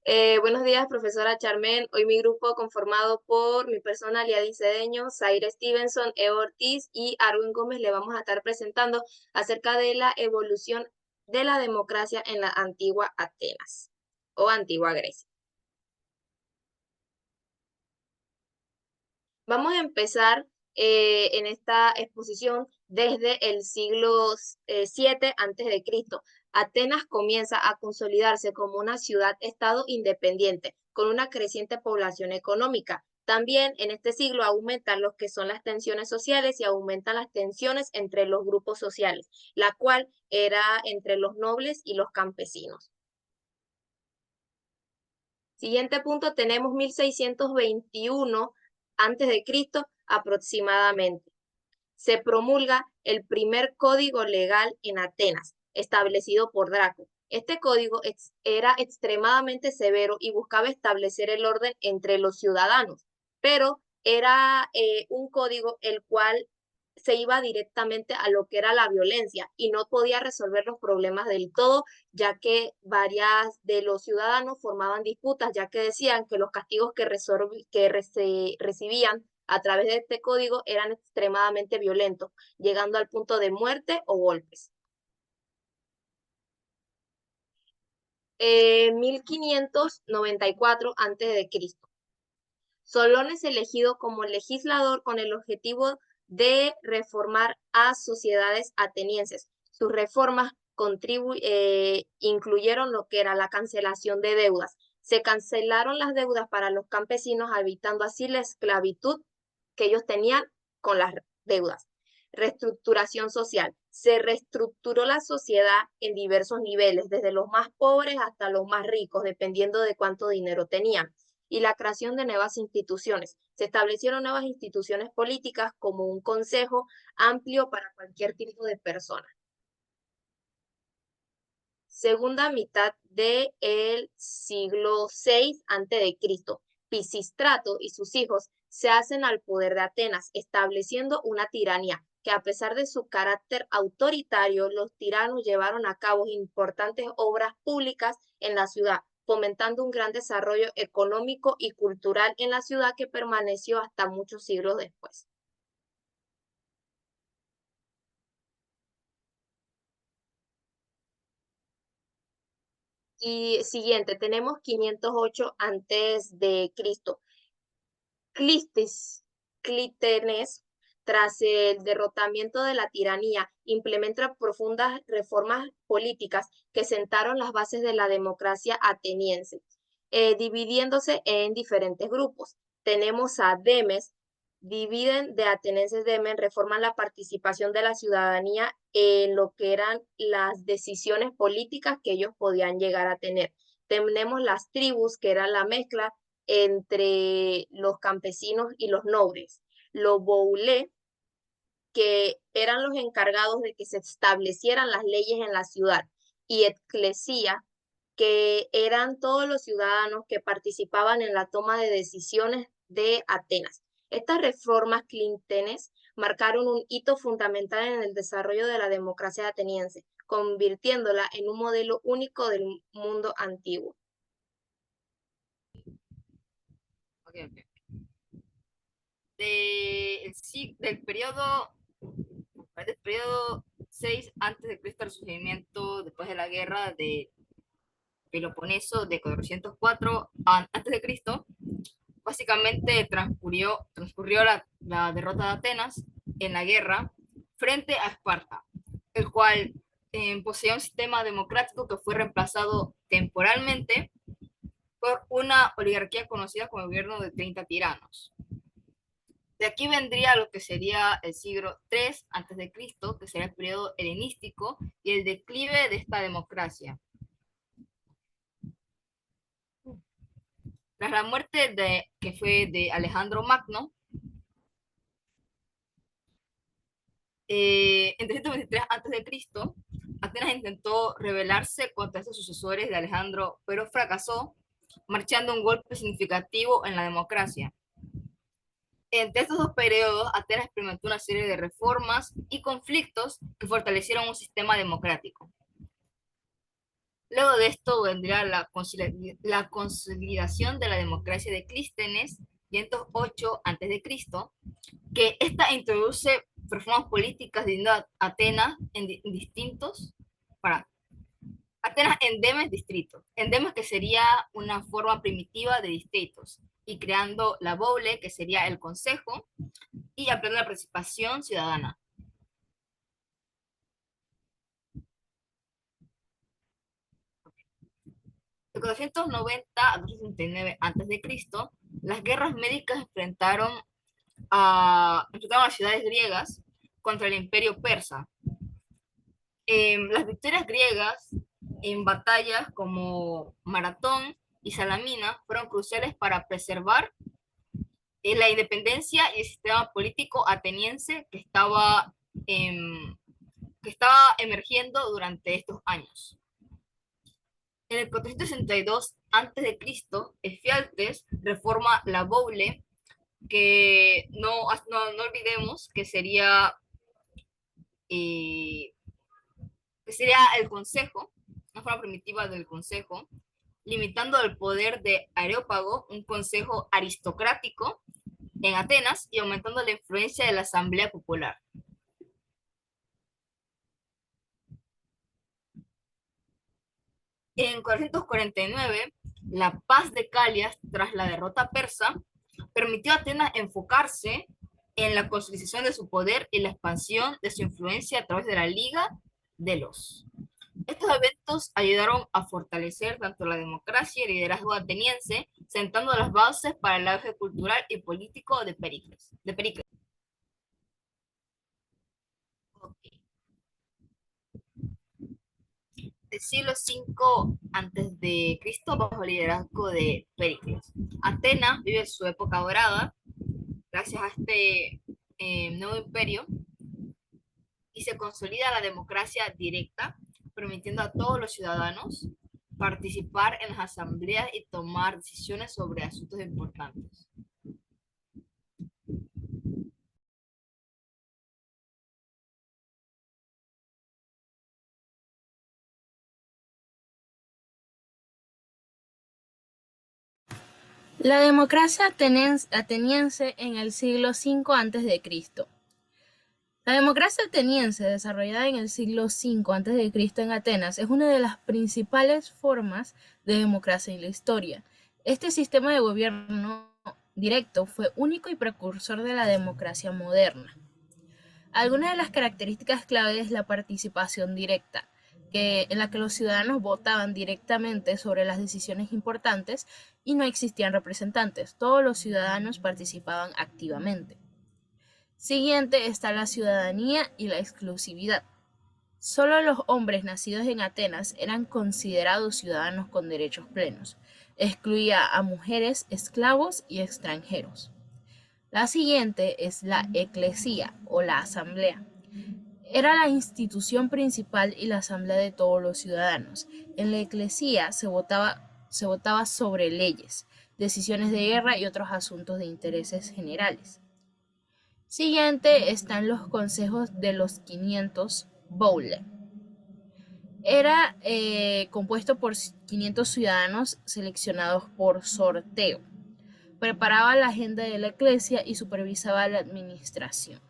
Buenos días, profesora Charmen. Hoy mi grupo conformado por mi persona, Liadi Cedeño, Zaire Stevenson, Eo Ortiz y Arwin Gómez le vamos a estar presentando acerca de la evolución de la democracia en la antigua Atenas o antigua Grecia. Vamos a empezar en esta exposición desde el siglo VII antes de Cristo. Atenas comienza a consolidarse como una ciudad-estado independiente, con una creciente población económica. También en este siglo aumentan lo que son las tensiones sociales y aumentan las tensiones entre los grupos sociales, la cual era entre los nobles y los campesinos. Siguiente punto, tenemos 1621 antes de Cristo aproximadamente. Se promulga el primer código legal en Atenas, establecido por Draco. Este código era extremadamente severo y buscaba establecer el orden entre los ciudadanos, pero era un código el cual se iba directamente a lo que era la violencia y no podía resolver los problemas del todo, ya que varias de los ciudadanos formaban disputas, ya que decían que los castigos que recibían a través de este código eran extremadamente violentos, llegando al punto de muerte o golpes. 1594 a.C. Solón es elegido como legislador con el objetivo de reformar a sociedades atenienses. Sus reformas incluyeron lo que era la cancelación de deudas. Se cancelaron las deudas para los campesinos, evitando así la esclavitud que ellos tenían con las deudas. Reestructuración social. Se reestructuró la sociedad en diversos niveles, desde los más pobres hasta los más ricos, dependiendo de cuánto dinero tenían. Y la creación de nuevas instituciones. Se establecieron nuevas instituciones políticas como un consejo amplio para cualquier tipo de persona. Segunda mitad del siglo VI a.C. Pisístrato y sus hijos se hacen al poder de Atenas, estableciendo una tiranía que a pesar de su carácter autoritario, los tiranos llevaron a cabo importantes obras públicas en la ciudad, fomentando un gran desarrollo económico y cultural en la ciudad que permaneció hasta muchos siglos después. Y siguiente, tenemos 508 antes de Cristo. Clístenes, tras el derrotamiento de la tiranía, implementa profundas reformas políticas que sentaron las bases de la democracia ateniense, dividiéndose en diferentes grupos. Tenemos a Demes, dividen de atenienses Demes, reforman la participación de la ciudadanía en lo que eran las decisiones políticas que ellos podían llegar a tener. Tenemos las tribus, que era la mezcla entre los campesinos y los nobles. Los boulé, que eran los encargados de que se establecieran las leyes en la ciudad, y eclesía, que eran todos los ciudadanos que participaban en la toma de decisiones de Atenas. Estas reformas clíntenes marcaron un hito fundamental en el desarrollo de la democracia ateniense, convirtiéndola en un modelo único del mundo antiguo. Okay, okay. Del periodo 6 antes de Cristo al surgimiento después de la guerra de Peloponeso de 404 antes de Cristo, básicamente transcurrió la derrota de Atenas en la guerra frente a Esparta, el cual poseía un sistema democrático que fue reemplazado temporalmente por una oligarquía conocida como el gobierno de 30 tiranos. De aquí vendría lo que sería el siglo III antes de Cristo, que sería el periodo helenístico y el declive de esta democracia. Tras la muerte que fue de Alejandro Magno, en 323 antes de Cristo, Atenas intentó rebelarse contra estos sucesores de Alejandro, pero fracasó, marchando un golpe significativo en la democracia. Entre estos dos periodos, Atenas experimentó una serie de reformas y conflictos que fortalecieron un sistema democrático. Luego de esto vendría la consolidación de la democracia de Clístenes, 508 a.C., que esta introduce reformas políticas de Atenas en distintos, para Atenas en demes distritos, en demes que sería una forma primitiva de distritos, y creando la Boule, que sería el consejo, y ampliando la participación ciudadana. De 490 a 269 a.C., las guerras médicas enfrentaron a las ciudades griegas contra el imperio persa. Las victorias griegas en batallas como Maratón y Salamina fueron cruciales para preservar la independencia y el sistema político ateniense que estaba emergiendo durante estos años. En el 462 a.C., Efialtes reforma la Boule, que no olvidemos eh, que sería el consejo, una forma primitiva del consejo, limitando el poder de Areópago, un consejo aristocrático en Atenas, y aumentando la influencia de la Asamblea Popular. En 449, la paz de Calias, tras la derrota persa, permitió a Atenas enfocarse en la consolidación de su poder y la expansión de su influencia a través de la Liga de los. Estos eventos ayudaron a fortalecer tanto la democracia y el liderazgo ateniense, sentando las bases para el auge cultural y político de Pericles. Okay. Del siglo V a.C., bajo el liderazgo de Pericles. Atenas vive su época dorada gracias a este nuevo imperio, y se consolida la democracia directa, permitiendo a todos los ciudadanos participar en las asambleas y tomar decisiones sobre asuntos importantes. La democracia ateniense en el siglo V a.C. La democracia ateniense, desarrollada en el siglo V a.C. en Atenas, es una de las principales formas de democracia en la historia. Este sistema de gobierno directo fue único y precursor de la democracia moderna. Algunas de las características clave es la participación directa, en la que los ciudadanos votaban directamente sobre las decisiones importantes y no existían representantes. Todos los ciudadanos participaban activamente. Siguiente está la ciudadanía y la exclusividad. Solo los hombres nacidos en Atenas eran considerados ciudadanos con derechos plenos. Excluía a mujeres, esclavos y extranjeros. La siguiente es la eclesía o la asamblea. Era la institución principal y la asamblea de todos los ciudadanos. En la eclesía se votaba sobre leyes, decisiones de guerra y otros asuntos de intereses generales. Siguiente están los consejos de los 500 Boule. Era compuesto por 500 ciudadanos seleccionados por sorteo. Preparaba la agenda de la iglesia y supervisaba la administración.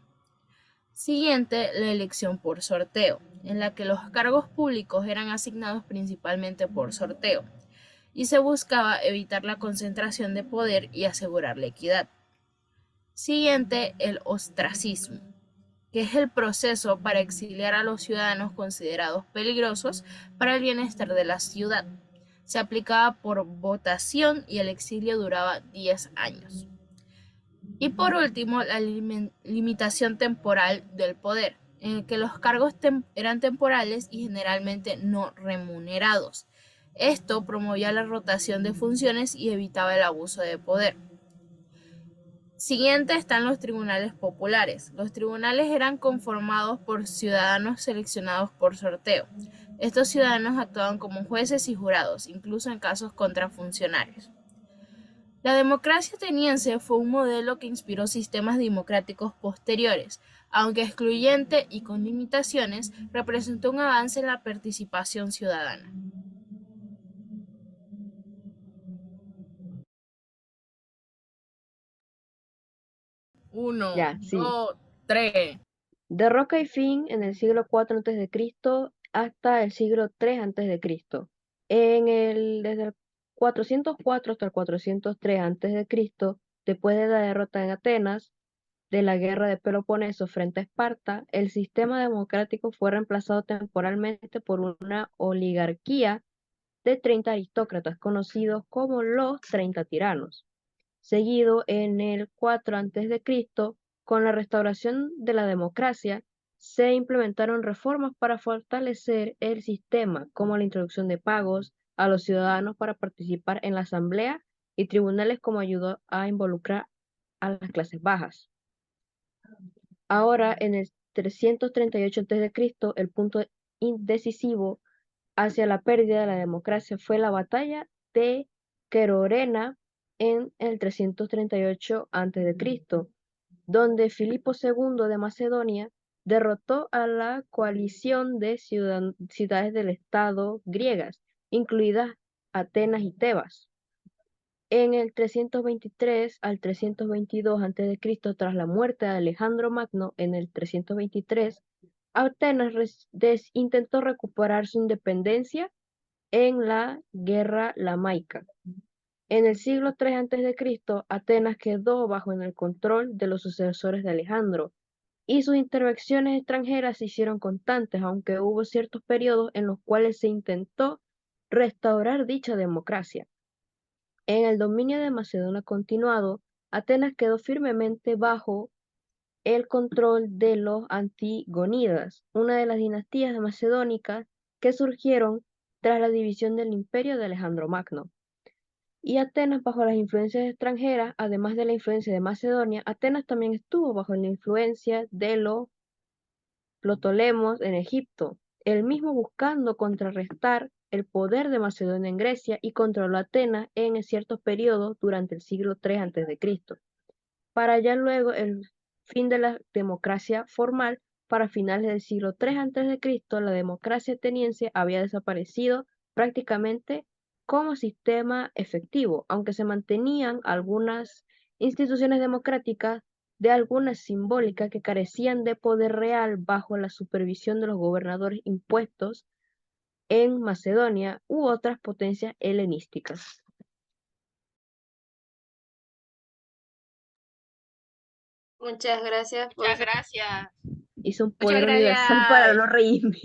Siguiente, la elección por sorteo, en la que los cargos públicos eran asignados principalmente por sorteo, y se buscaba evitar la concentración de poder y asegurar la equidad. Siguiente, el ostracismo, que es el proceso para exiliar a los ciudadanos considerados peligrosos para el bienestar de la ciudad. Se aplicaba por votación y el exilio duraba 10 años. Y por último, la limitación temporal del poder, en el que los cargos eran temporales y generalmente no remunerados. Esto promovía la rotación de funciones y evitaba el abuso de poder. Siguiente están los tribunales populares. Los tribunales eran conformados por ciudadanos seleccionados por sorteo. Estos ciudadanos actuaban como jueces y jurados, incluso en casos contra funcionarios. La democracia ateniense fue un modelo que inspiró sistemas democráticos posteriores, aunque excluyente y con limitaciones, representó un avance en la participación ciudadana. 1, Ya, sí. 2, 3. Derroca y fin en el siglo IV a.C. hasta el siglo III a.C. Desde el 404 hasta el 403 a.C., después de la derrota en Atenas, de la guerra de Peloponeso frente a Esparta, el sistema democrático fue reemplazado temporalmente por una oligarquía de 30 aristócratas conocidos como los 30 tiranos. Seguido en el 4 a.C., con la restauración de la democracia, se implementaron reformas para fortalecer el sistema, como la introducción de pagos a los ciudadanos para participar en la asamblea y tribunales, como ayudó a involucrar a las clases bajas. Ahora, en el 338 a.C., el punto decisivo hacia la pérdida de la democracia fue la batalla de Querorena en el 338 a.C., donde Filipo II de Macedonia derrotó a la coalición de ciudades del Estado griegas, incluidas Atenas y Tebas. En el 323 al 322 a.C., tras la muerte de Alejandro Magno en el 323, Atenas intentó recuperar su independencia en la Guerra Lamaica. En el siglo III a.C., Atenas quedó bajo el control de los sucesores de Alejandro, y sus intervenciones extranjeras se hicieron constantes, aunque hubo ciertos periodos en los cuales se intentó restaurar dicha democracia. En el dominio de Macedonia continuado, Atenas quedó firmemente bajo el control de los antigónidas, una de las dinastías macedónicas que surgieron tras la división del imperio de Alejandro Magno. Y Atenas bajo las influencias extranjeras, además de la influencia de Macedonia, Atenas también estuvo bajo la influencia de los Ptolemos en Egipto, el mismo buscando contrarrestar el poder de Macedonia en Grecia, y controló Atenas en ciertos periodos durante el siglo III a.C., para ya luego el fin de la democracia formal. Para finales del siglo III a.C., la democracia ateniense había desaparecido prácticamente como sistema efectivo, aunque se mantenían algunas instituciones democráticas de alguna simbólica que carecían de poder real bajo la supervisión de los gobernadores impuestos en Macedonia u otras potencias helenísticas. Muchas gracias, Muchas profesor. gracias. Hice un Muchas poder universal para gracias. no reírme.